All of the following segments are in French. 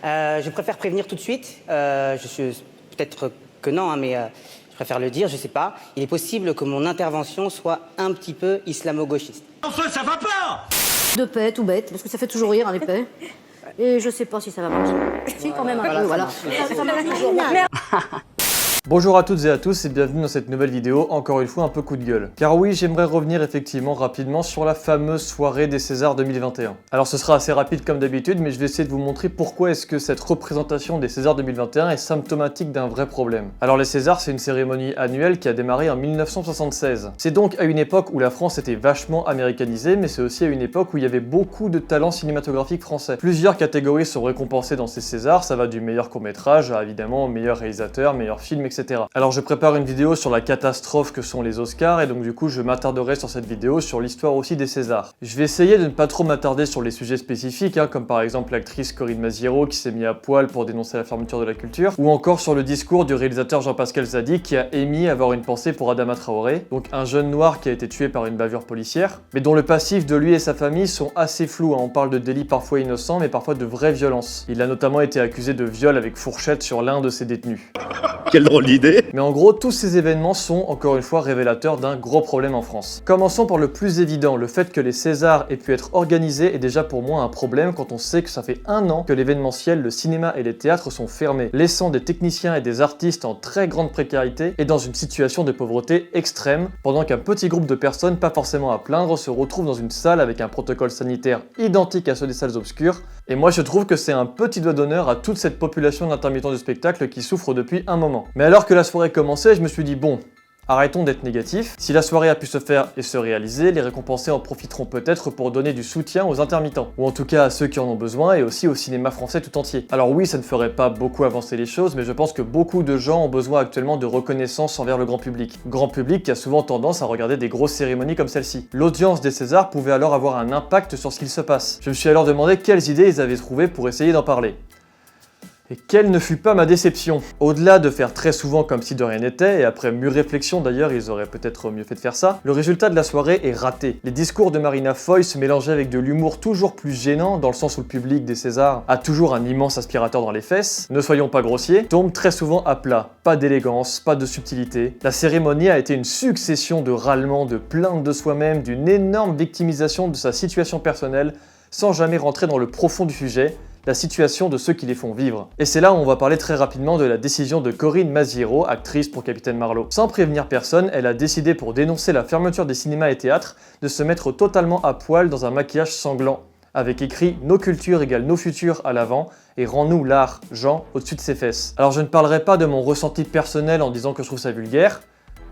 Je préfère prévenir tout de suite. Je suis peut-être que non, hein, mais je préfère le dire, je sais pas. Il est possible que mon intervention soit un petit peu islamo-gauchiste. Enfin, ça va pas! De paix, tout bête, parce que ça fait toujours rire, en épais. Et je sais pas si ça va marcher. Si, quand même un peu, voilà. Ça marche toujours. Bonjour à toutes et à tous et bienvenue dans cette nouvelle vidéo, encore une fois un peu coup de gueule. Car oui, j'aimerais revenir effectivement rapidement sur la fameuse soirée des Césars 2021. Alors ce sera assez rapide comme d'habitude, mais je vais essayer de vous montrer pourquoi est-ce que cette représentation des Césars 2021 est symptomatique d'un vrai problème. Alors les Césars, c'est une cérémonie annuelle qui a démarré en 1976. C'est donc à une époque où la France était vachement américanisée, mais c'est aussi à une époque où il y avait beaucoup de talents cinématographiques français. Plusieurs catégories sont récompensées dans ces Césars, ça va du meilleur court-métrage à évidemment meilleur réalisateur, meilleur film, etc. Alors je prépare une vidéo sur la catastrophe que sont les Oscars et donc du coup je m'attarderai sur cette vidéo sur l'histoire aussi des Césars. Je vais essayer de ne pas trop m'attarder sur les sujets spécifiques, comme par exemple l'actrice Corinne Maziero qui s'est mise à poil pour dénoncer la fermeture de la culture, ou encore sur le discours du réalisateur Jean-Pascal Zadi qui a émis avoir une pensée pour Adama Traoré, donc un jeune noir qui a été tué par une bavure policière, mais dont le passif de lui et sa famille sont assez flous. On parle de délits parfois innocents mais parfois de vraies violences. Il a notamment été accusé de viol avec fourchette sur l'un de ses détenus. Quelle drôle d'idée! Mais en gros, tous ces événements sont, encore une fois, révélateurs d'un gros problème en France. Commençons par le plus évident, le fait que les Césars aient pu être organisés est déjà pour moi un problème quand on sait que ça fait 1 an que l'événementiel, le cinéma et les théâtres sont fermés, laissant des techniciens et des artistes en très grande précarité et dans une situation de pauvreté extrême, pendant qu'un petit groupe de personnes, pas forcément à plaindre, se retrouve dans une salle avec un protocole sanitaire identique à ceux des salles obscures. Et moi je trouve que c'est un petit doigt d'honneur à toute cette population d'intermittents du spectacle qui souffre depuis un moment. Mais alors que la soirée commençait, je me suis dit bon, arrêtons d'être négatifs. Si la soirée a pu se faire et se réaliser, les récompensés en profiteront peut-être pour donner du soutien aux intermittents, ou en tout cas à ceux qui en ont besoin et aussi au cinéma français tout entier. Alors oui, ça ne ferait pas beaucoup avancer les choses, mais je pense que beaucoup de gens ont besoin actuellement de reconnaissance envers le grand public. Grand public qui a souvent tendance à regarder des grosses cérémonies comme celle-ci. L'audience des Césars pouvait alors avoir un impact sur ce qu'il se passe. Je me suis alors demandé quelles idées ils avaient trouvées pour essayer d'en parler. Et quelle ne fut pas ma déception. Au-delà de faire très souvent comme si de rien n'était, et après mûre réflexion d'ailleurs, ils auraient peut-être mieux fait de faire ça, le résultat de la soirée est raté. Les discours de Marina Foïs se mélangeaient avec de l'humour toujours plus gênant, dans le sens où le public des Césars a toujours un immense aspirateur dans les fesses, ne soyons pas grossiers, tombe très souvent à plat. Pas d'élégance, pas de subtilité. La cérémonie a été une succession de râlements, de plaintes de soi-même, d'une énorme victimisation de sa situation personnelle, sans jamais rentrer dans le profond du sujet, la situation de ceux qui les font vivre. Et c'est là où on va parler très rapidement de la décision de Corinne Maziero, actrice pour Capitaine Marlowe. Sans prévenir personne, elle a décidé pour dénoncer la fermeture des cinémas et théâtres de se mettre totalement à poil dans un maquillage sanglant, avec écrit « Nos cultures égale nos futurs » à l'avant et « Rends-nous l'art, Jean » au-dessus de ses fesses. Alors je ne parlerai pas de mon ressenti personnel en disant que je trouve ça vulgaire,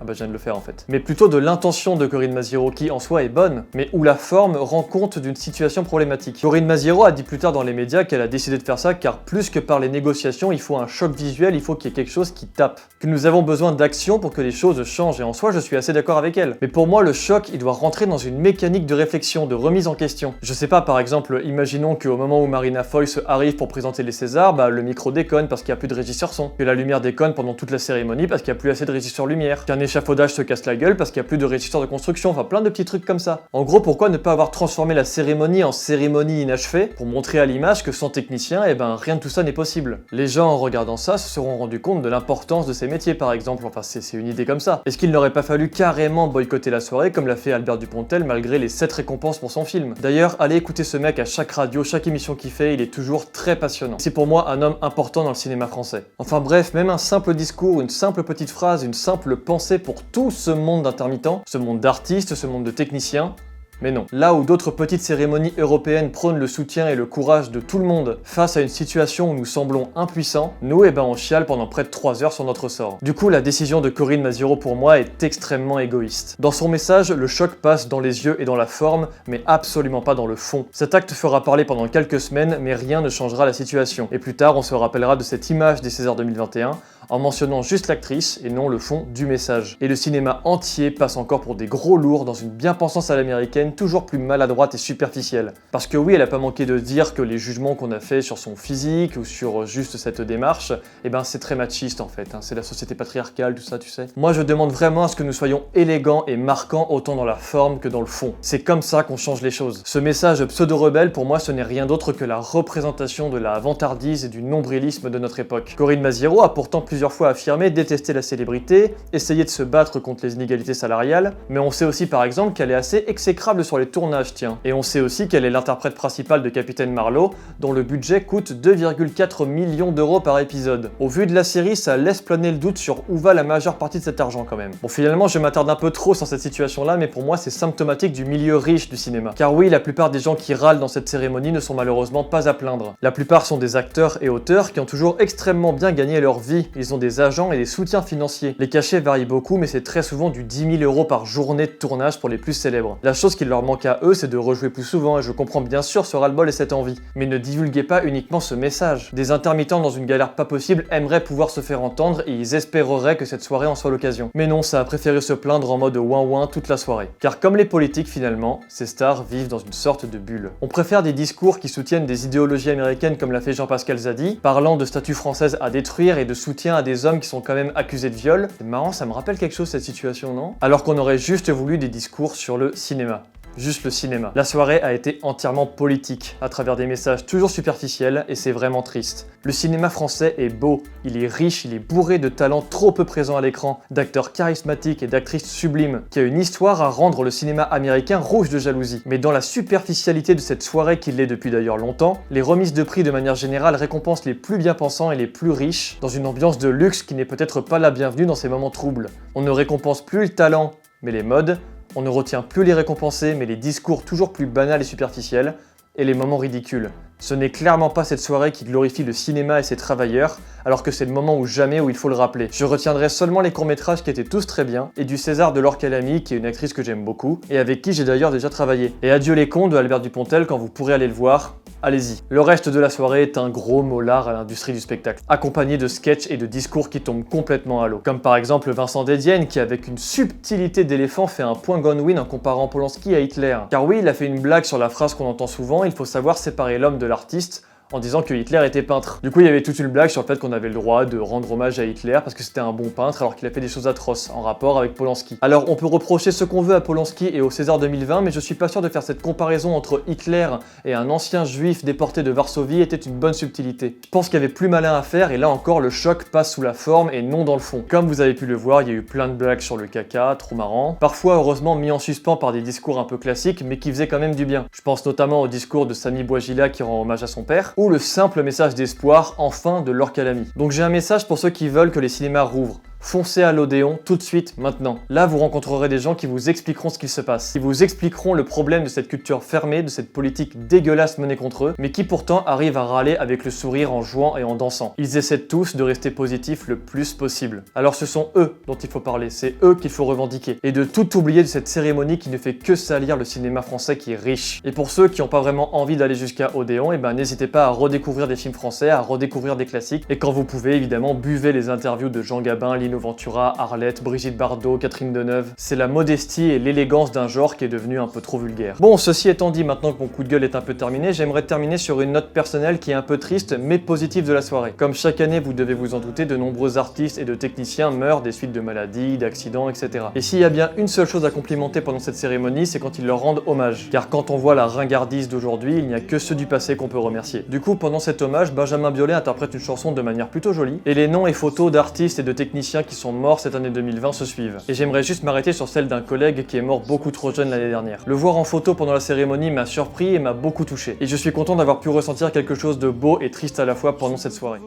ah bah je viens de le faire en fait. Mais plutôt de l'intention de Corinne Maziero qui en soi est bonne, mais où la forme rend compte d'une situation problématique. Corinne Maziero a dit plus tard dans les médias qu'elle a décidé de faire ça car plus que par les négociations, il faut un choc visuel, il faut qu'il y ait quelque chose qui tape. Que nous avons besoin d'action pour que les choses changent et en soi je suis assez d'accord avec elle. Mais pour moi le choc il doit rentrer dans une mécanique de réflexion, de remise en question. Je sais pas, par exemple, imaginons qu'au moment où Marina Foïs arrive pour présenter les Césars, bah le micro déconne parce qu'il n'y a plus de régisseur son, que la lumière déconne pendant toute la cérémonie parce qu'il n'y a plus assez de régisseur lumière, qu'un échafaudage se casse la gueule parce qu'il n'y a plus de régisseur de construction, enfin plein de petits trucs comme ça. En gros, pourquoi ne pas avoir transformé la cérémonie en cérémonie inachevée pour montrer à l'image que sans technicien, rien de tout ça n'est possible. Les gens en regardant ça se seront rendus compte de l'importance de ces métiers par exemple, enfin c'est une idée comme ça. Est-ce qu'il n'aurait pas fallu carrément boycotter la soirée comme l'a fait Albert Dupontel malgré les 7 récompenses pour son film? D'ailleurs, allez écouter ce mec à chaque radio, chaque émission qu'il fait, il est toujours très passionnant. C'est pour moi un homme important dans le cinéma français. Enfin bref, même un simple discours, une simple petite phrase, une simple pensée pour tout ce monde d'intermittents, ce monde d'artistes, ce monde de techniciens. Mais non. Là où d'autres petites cérémonies européennes prônent le soutien et le courage de tout le monde face à une situation où nous semblons impuissants, nous, on chiale pendant près de 3 heures sur notre sort. Du coup, la décision de Corinne Maziero pour moi est extrêmement égoïste. Dans son message, le choc passe dans les yeux et dans la forme, mais absolument pas dans le fond. Cet acte fera parler pendant quelques semaines, mais rien ne changera la situation. Et plus tard, on se rappellera de cette image des Césars 2021, en mentionnant juste l'actrice et non le fond du message. Et le cinéma entier passe encore pour des gros lourds dans une bien-pensance à l'américaine toujours plus maladroite et superficielle. Parce que oui, elle a pas manqué de dire que les jugements qu'on a fait sur son physique ou sur juste cette démarche, eh ben c'est très machiste en fait, hein. C'est la société patriarcale, tout ça, tu sais. Moi je demande vraiment à ce que nous soyons élégants et marquants autant dans la forme que dans le fond. C'est comme ça qu'on change les choses. Ce message pseudo-rebelle, pour moi, ce n'est rien d'autre que la représentation de la vantardise et du nombrilisme de notre époque. Corinne Maziero a pourtant plusieurs fois affirmé détester la célébrité, essayer de se battre contre les inégalités salariales, mais on sait aussi par exemple qu'elle est assez exécrable sur les tournages, tiens. Et on sait aussi qu'elle est l'interprète principale de Capitaine Marlowe, dont le budget coûte 2,4 millions d'euros par épisode. Au vu de la série, ça laisse planer le doute sur où va la majeure partie de cet argent quand même. Bon, finalement, je m'attarde un peu trop sur cette situation-là, mais pour moi, c'est symptomatique du milieu riche du cinéma. Car oui, la plupart des gens qui râlent dans cette cérémonie ne sont malheureusement pas à plaindre. La plupart sont des acteurs et auteurs qui ont toujours extrêmement bien gagné leur vie. Ils ont des agents et des soutiens financiers. Les cachets varient beaucoup, mais c'est très souvent du 10 000 euros par journée de tournage pour les plus célèbres. La chose qui leur manque à eux, c'est de rejouer plus souvent, et je comprends bien sûr ce ras-le-bol et cette envie. Mais ne divulguez pas uniquement ce message. Des intermittents dans une galère pas possible aimeraient pouvoir se faire entendre et ils espéreraient que cette soirée en soit l'occasion. Mais non, ça a préféré se plaindre en mode ouin-ouin toute la soirée. Car comme les politiques finalement, ces stars vivent dans une sorte de bulle. On préfère des discours qui soutiennent des idéologies américaines comme l'a fait Jean-Pascal Zadi, parlant de statues françaises à détruire et de soutien à des hommes qui sont quand même accusés de viol. C'est marrant, ça me rappelle quelque chose cette situation, non? Alors qu'on aurait juste voulu des discours sur le cinéma. Juste le cinéma. La soirée a été entièrement politique, à travers des messages toujours superficiels, et c'est vraiment triste. Le cinéma français est beau, il est riche, il est bourré de talents trop peu présents à l'écran, d'acteurs charismatiques et d'actrices sublimes, qui a une histoire à rendre le cinéma américain rouge de jalousie. Mais dans la superficialité de cette soirée qui l'est depuis d'ailleurs longtemps, les remises de prix de manière générale récompensent les plus bien pensants et les plus riches, dans une ambiance de luxe qui n'est peut-être pas la bienvenue dans ces moments troubles. On ne récompense plus le talent, mais les modes. On ne retient plus les récompensés, mais les discours toujours plus banals et superficiels, et les moments ridicules. Ce n'est clairement pas cette soirée qui glorifie le cinéma et ses travailleurs, alors que c'est le moment ou jamais où il faut le rappeler. Je retiendrai seulement les courts-métrages qui étaient tous très bien, et du César de Laure Calamy, qui est une actrice que j'aime beaucoup, et avec qui j'ai d'ailleurs déjà travaillé. Et Adieu les cons de Albert Dupontel, quand vous pourrez aller le voir, allez-y. Le reste de la soirée est un gros mollard à l'industrie du spectacle, accompagné de sketchs et de discours qui tombent complètement à l'eau. Comme par exemple Vincent Dedienne, qui avec une subtilité d'éléphant fait un point gone win en comparant Polanski à Hitler. Car oui, il a fait une blague sur la phrase qu'on entend souvent, il faut savoir séparer l'homme de l'artiste, en disant que Hitler était peintre. Du coup, il y avait toute une blague sur le fait qu'on avait le droit de rendre hommage à Hitler parce que c'était un bon peintre alors qu'il a fait des choses atroces en rapport avec Polanski. Alors, on peut reprocher ce qu'on veut à Polanski et au César 2020, mais je suis pas sûr de faire cette comparaison entre Hitler et un ancien juif déporté de Varsovie était une bonne subtilité. Je pense qu'il y avait plus malin à faire et là encore, le choc passe sous la forme et non dans le fond. Comme vous avez pu le voir, il y a eu plein de blagues sur le caca, trop marrant. Parfois, heureusement, mis en suspens par des discours un peu classiques, mais qui faisaient quand même du bien. Je pense notamment au discours de Samy Bouajila qui rend hommage à son père, ou le simple message d'espoir, enfin, de Laure Calamy. Donc j'ai un message pour ceux qui veulent que les cinémas rouvrent. Foncez à l'Odéon tout de suite, maintenant. Là, vous rencontrerez des gens qui vous expliqueront ce qu'il se passe, qui vous expliqueront le problème de cette culture fermée, de cette politique dégueulasse menée contre eux, mais qui pourtant arrivent à râler avec le sourire en jouant et en dansant. Ils essaient tous de rester positifs le plus possible. Alors ce sont eux dont il faut parler, c'est eux qu'il faut revendiquer, et de tout oublier de cette cérémonie qui ne fait que salir le cinéma français qui est riche. Et pour ceux qui n'ont pas vraiment envie d'aller jusqu'à Odéon, eh ben n'hésitez pas à redécouvrir des films français, à redécouvrir des classiques, et quand vous pouvez, évidemment, buvez les interviews de Jean Gabin, Lino Ventura, Arlette, Brigitte Bardot, Catherine Deneuve. C'est la modestie et l'élégance d'un genre qui est devenu un peu trop vulgaire. Bon, ceci étant dit, maintenant que mon coup de gueule est un peu terminé, j'aimerais terminer sur une note personnelle qui est un peu triste mais positive de la soirée. Comme chaque année, vous devez vous en douter, de nombreux artistes et de techniciens meurent des suites de maladies, d'accidents, etc. Et s'il y a bien une seule chose à complimenter pendant cette cérémonie, c'est quand ils leur rendent hommage. Car quand on voit la ringardise d'aujourd'hui, il n'y a que ceux du passé qu'on peut remercier. Du coup, pendant cet hommage, Benjamin Biolay interprète une chanson de manière plutôt jolie, et les noms et photos d'artistes et de techniciens qui sont morts cette année 2020 se suivent. Et j'aimerais juste m'arrêter sur celle d'un collègue qui est mort beaucoup trop jeune l'année dernière. Le voir en photo pendant la cérémonie m'a surpris et m'a beaucoup touché. Et je suis content d'avoir pu ressentir quelque chose de beau et triste à la fois pendant cette soirée.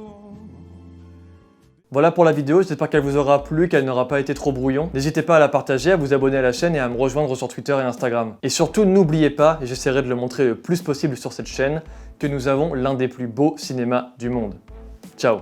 Voilà pour la vidéo, j'espère qu'elle vous aura plu, qu'elle n'aura pas été trop brouillon. N'hésitez pas à la partager, à vous abonner à la chaîne et à me rejoindre sur Twitter et Instagram. Et surtout, n'oubliez pas, et j'essaierai de le montrer le plus possible sur cette chaîne, que nous avons l'un des plus beaux cinémas du monde. Ciao!